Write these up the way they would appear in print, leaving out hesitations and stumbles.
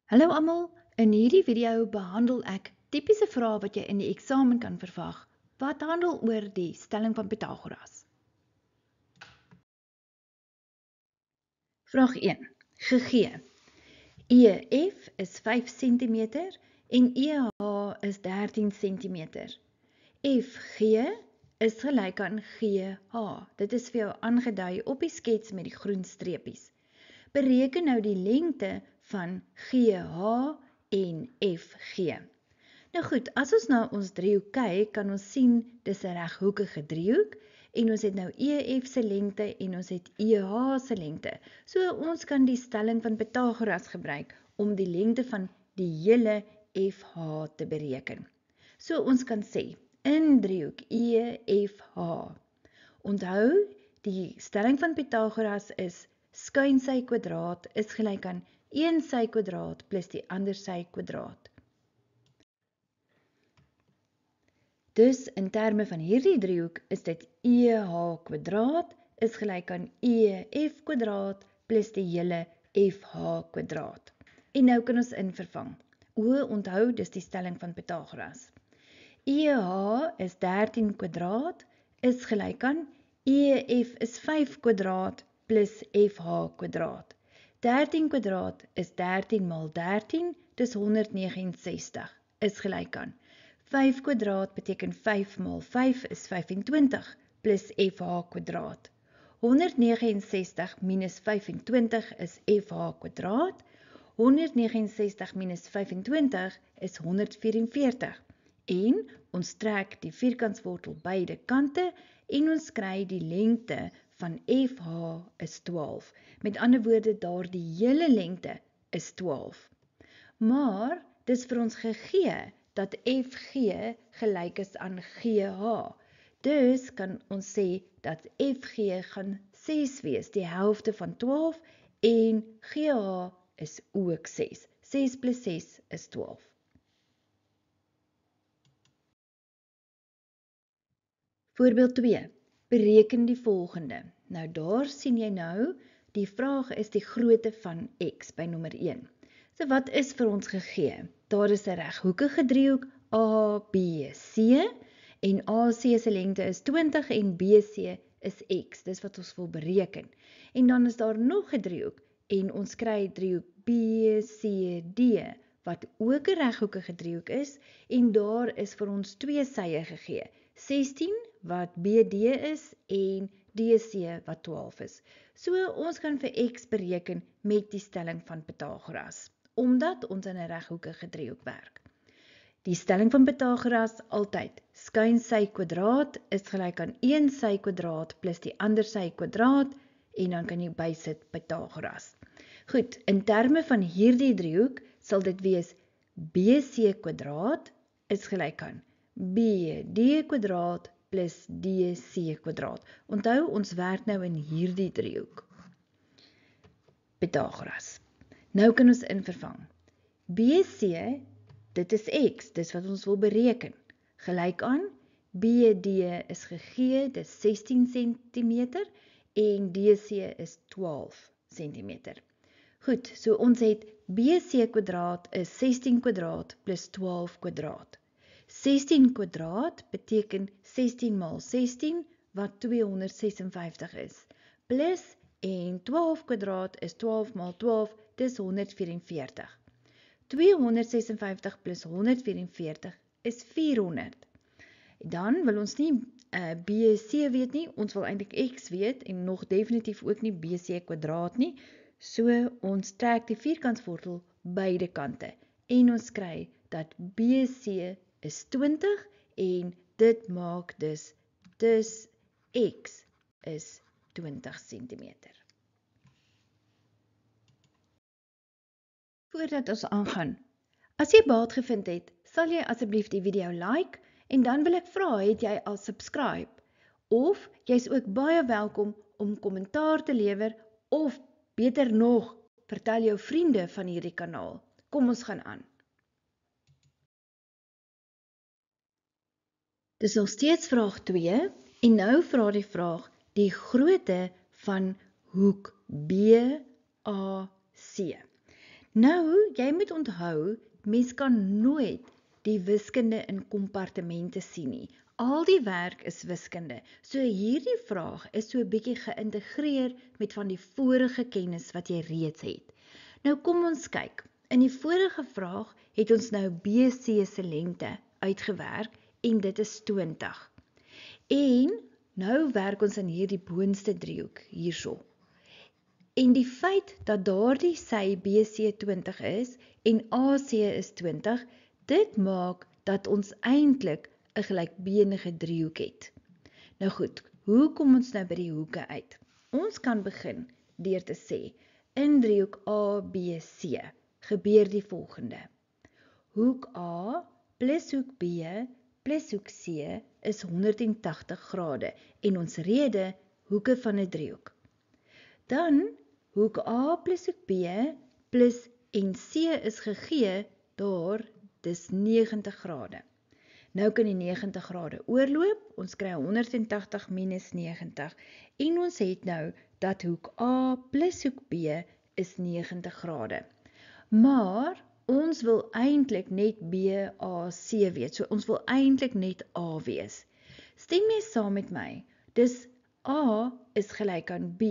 Hallo almal, in hierdie video behandel ek tipiese vrae wat jy in die eksamen kan verwag, wat handel oor die stelling van Pythagoras. Vraag 1. Gegee. EF is 5 cm en EH is 13 cm. FG is gelyk aan GH. Dit is vir jou aangedui op die skets met die groen streepies. Bereken nou die lengte van GH en FG. Nou goed, as ons na ons driehoek kyk, kan ons sien dis 'n reghoekige driehoek en ons het nou EF se lengte en ons het EH se lengte. So ons kan die stelling van Pythagoras gebruik om die lengte van die hele FH te bereken. So ons kan sê, in driehoek EFH. Onthou, die stelling van Pythagoras is skuin sy kwadraat is gelyk aan 1 sy kwadraat plus die ander sy kwadraat. Dus in terme van hierdie driehoek is dit EH kwadraat is gelyk aan EF kwadraat plus die hele FH kwadraat. En nou kan ons invervang. Onthou, dis die stelling van Pythagoras. EH is 13 kwadraat is gelyk aan EF is 5 kwadraat plus FH kwadraat. 13 kwadraat is 13 maal 13, dis 169, is gelyk aan. 5 kwadraat beteken 5 maal 5 is 25, plus FH kwadraat. 169 minus 25 is FH kwadraat. 169 minus 25 is 144. En ons trek die vierkantswortel beide kante en ons kry die lengte van FH is 12. Met ander woorde, daar die hele lengte is 12. Maar, dis vir ons gegee dat FG gelyk is aan GH. Dus kan ons sê dat FG gaan 6 wees, die helfte van 12, en GH is ook 6. 6 plus 6 is 12. Voorbeeld 2. Bereken die volgende. Nou daar sien jy nou, die vraag is die grootte van x by nommer 1. So wat is vir ons gegee? Daar is 'n reghoekige driehoek ABC en AC se lengte is 20 en BC is x. Dis wat ons wil bereken. En dan is daar nog 'n driehoek en ons kry driehoek BCD wat ook 'n reghoekige driehoek is en daar is vir ons twee sye gegee. 16 wat BD is en DC wat 12 is. So ons kan vir x bereken met die stelling van Pythagoras, omdat ons in 'n reghoekige driehoek werk. Die stelling van Pythagoras altyd skuin sy kwadraat is gelyk aan 1 sy kwadraat plus die ander sy kwadraat en dan kan jy bysit Pythagoras. Goed, in terme van hierdie driehoek sal dit wees BC kwadraat is gelyk aan BD kwadraat plus DC kwadraat. Onthou, ons werk nou in hierdie driehoek. Pythagoras. Nou kan ons invervang. BC, dit is x, dis wat ons wil bereken. Gelyk aan, BD is gegee, dis 16 cm en DC is 12 cm. Goed, so ons het BC kwadraat is 16 kwadraat plus 12 kwadraat. 16 kwadraat beteken 16 maal 16 wat 256 is. Plus en 12 kwadraat is 12 maal 12, dis 144. 256 plus 144 is 400. Dan wil ons nie BC weet nie, ons wil eintlik x weet en nog definitief ook nie BC kwadraat nie. So ons trek die vierkantswortel beide kante en ons kry dat BC is 20 en dit maak dus x is 20 cm. Voordat ons aangaan, as jy baat gevind het, sal jy asseblief die video like en dan wil ek vra, het jy al subscribe? Of jy's ook baie welkom om kommentaar te lewer of beter nog, vertel jou vriende van hierdie kanaal. Kom ons gaan aan. Dis nog steeds vraag 2 en nou vra die vraag die grootte van hoek BAC. Nou, jy moet onthou, mens kan nooit die wiskunde in kompartemente sien nie. Al die werk is wiskunde. So hierdie vraag is so 'n bietjie geïntegreer met van die vorige kennis wat jy reeds het. Nou kom ons kyk. In die vorige vraag het ons nou BC se lengte uitgewerk en dit is 20. En nou werk ons aan hierdie boonste driehoek hierso. En die feit dat daardie sy BC 20 is en AC is 20, dit maak dat ons eintlik 'n gelykbenige driehoek het. Nou goed, hoe kom ons nou by die hoeke uit? Ons kan begin deur te sê, in driehoek ABC gebeur die volgende. Hoek A plus hoek B plus hoek C is 180 grade en ons rede hoeke van 'n driehoek. Dan hoek A plus hoek B plus en C is gegee daar, dis 90 grade. Nou kan die 90 grade oorloop, ons kry 180 minus 90 en ons het nou dat hoek A plus hoek B is 90 grade. Maar ons wil eintlik net BAC weet, so ons wil eintlik net A wees. Stem jy saam met my? Dis A is gelyk aan B.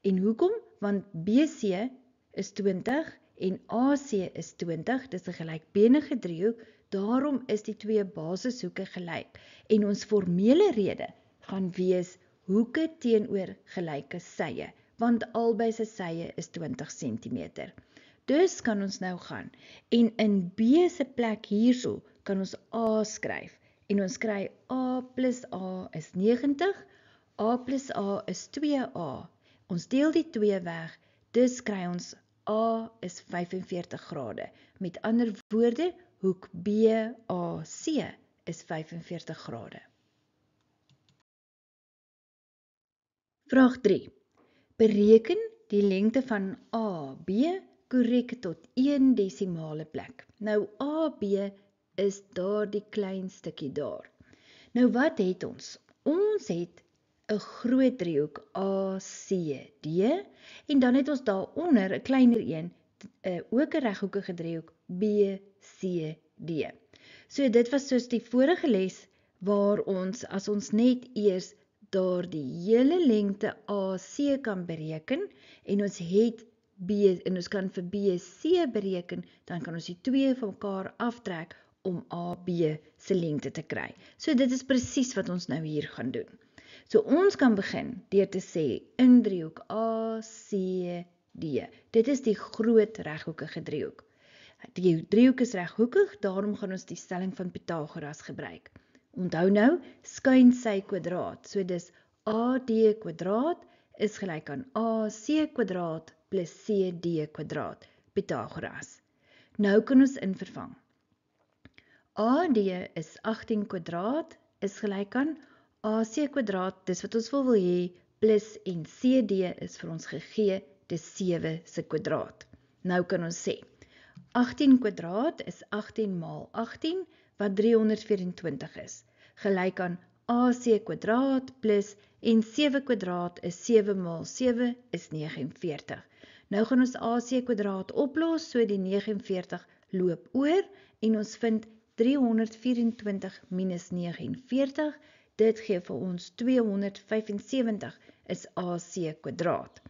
En hoekom? Want BC is 20 en AC is 20, dis 'n gelykbenige driehoek, daarom is die twee basishoeke gelyk. En ons formele rede gaan wees hoeke teenoor gelyke sye, want albei se sye is 20 cm. Dus kan ons nou gaan, en in B se plek hierso kan ons A skryf, en ons kry A plus A is 90, A plus A is 2A. Ons deel die 2 weg, dus kry ons A is 45 grade. Met ander woorde, hoek BAC is 45 grade. Vraag 3. Bereken die lengte van AB korrek tot 1 desimale plek. Nou AB is daar die klein stukkie daar. Nou wat het ons? Ons het 'n groot driehoek ACD en dan het ons daaronder 'n kleiner een, ook 'n reghoekige driehoek BCD. So dit was soos die vorige les waar ons, as ons net eers daardie hele lengte AC kan bereken en ons het B en ons kan vir BC bereken, dan kan ons die twee van mekaar aftrek om AB se lengte te kry. So dit is presies wat ons nou hier gaan doen. So ons kan begin deur te sê in driehoek ACD. Dit is die groot reghoekige driehoek. Die driehoek is reghoekig, daarom gaan ons die stelling van Pythagoras gebruik. Onthou nou, skuin sy kwadraat. So dis AD kwadraat is gelyk aan AC kwadraat plus CD kwadraat, Pythagoras. Nou kan ons invervang. AD is 18 kwadraat is gelyk aan AC kwadraat, dis wat ons wil hê, plus en CD is vir ons gegee, dis 7 se kwadraat. Nou kan ons sê, 18 kwadraat is 18 maal 18, wat 324 is, gelyk aan AC kwadraat plus en 7 kwadraat is 7 maal 7 is 49. Nou gaan ons AC kwadraat oplos, so die 49 loop oor en ons vind 324 minus 49, dit gee vir ons 275 is AC kwadraat.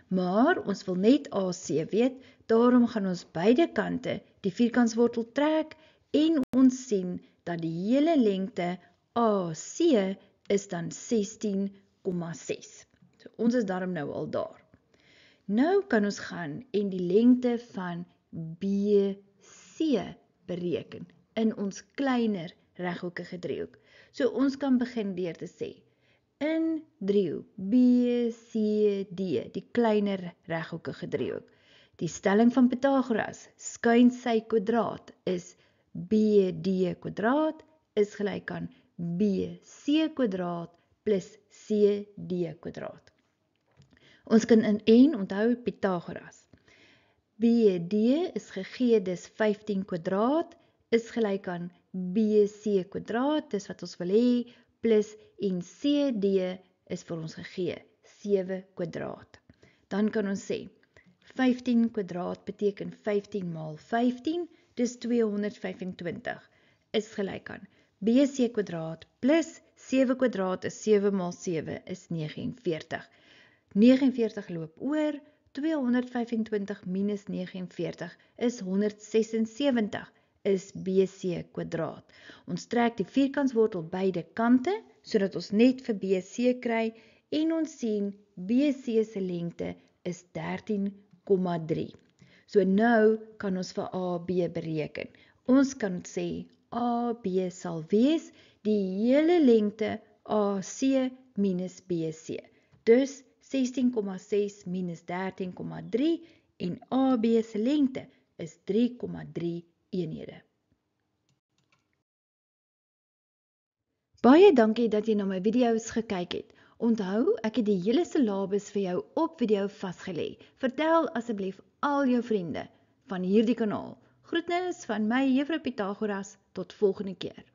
Maar ons wil net AC weet, daarom gaan ons beide kante die vierkantswortel trek en ons sien dat die hele lengte AC is dan 16,6. So ons is daarom nou al daar. Nou kan ons gaan en die lengte van BC bereken in ons kleiner reghoekige driehoek. So ons kan begin deur te sê, in driehoek BCD, die kleiner reghoekige driehoek, die stelling van Pythagoras, skuin sy kwadraat is BD kwadraat is gelyk aan BC kwadraat plus CD kwadraat. Ons kan in onthou Pythagoras. BD is gegee, dis 15 kwadraat, is gelyk aan BC kwadraat, dis wat ons wil hê, plus en CD is vir ons gegee, 7 kwadraat. Dan kan ons sê, 15 kwadraat beteken 15 maal 15, dis 225, is gelyk aan BC kwadraat plus 7 kwadraat is 7 maal 7 is 49. 49 loop oor, 225 minus 49 is 176, is BC kwadraat. Ons trek die vierkantswortel beide kante, sodat ons net vir BC kry, en ons sien BC se lengte is 13,3. So nou kan ons vir AB bereken. Ons kan sê AB sal wees die hele lengte AC minus BC. Dus 16,6 minus 13,3 en AB se lengte is 3,3 eenhede. Baie dankie dat jy na my video's gekyk het. Onthou, ek het die hele syllabus vir jou op video vasgelê. Vertel asseblief al jou vriende van hierdie kanaal. Groetnis van my Juffrou Pythagoras, tot volgende keer.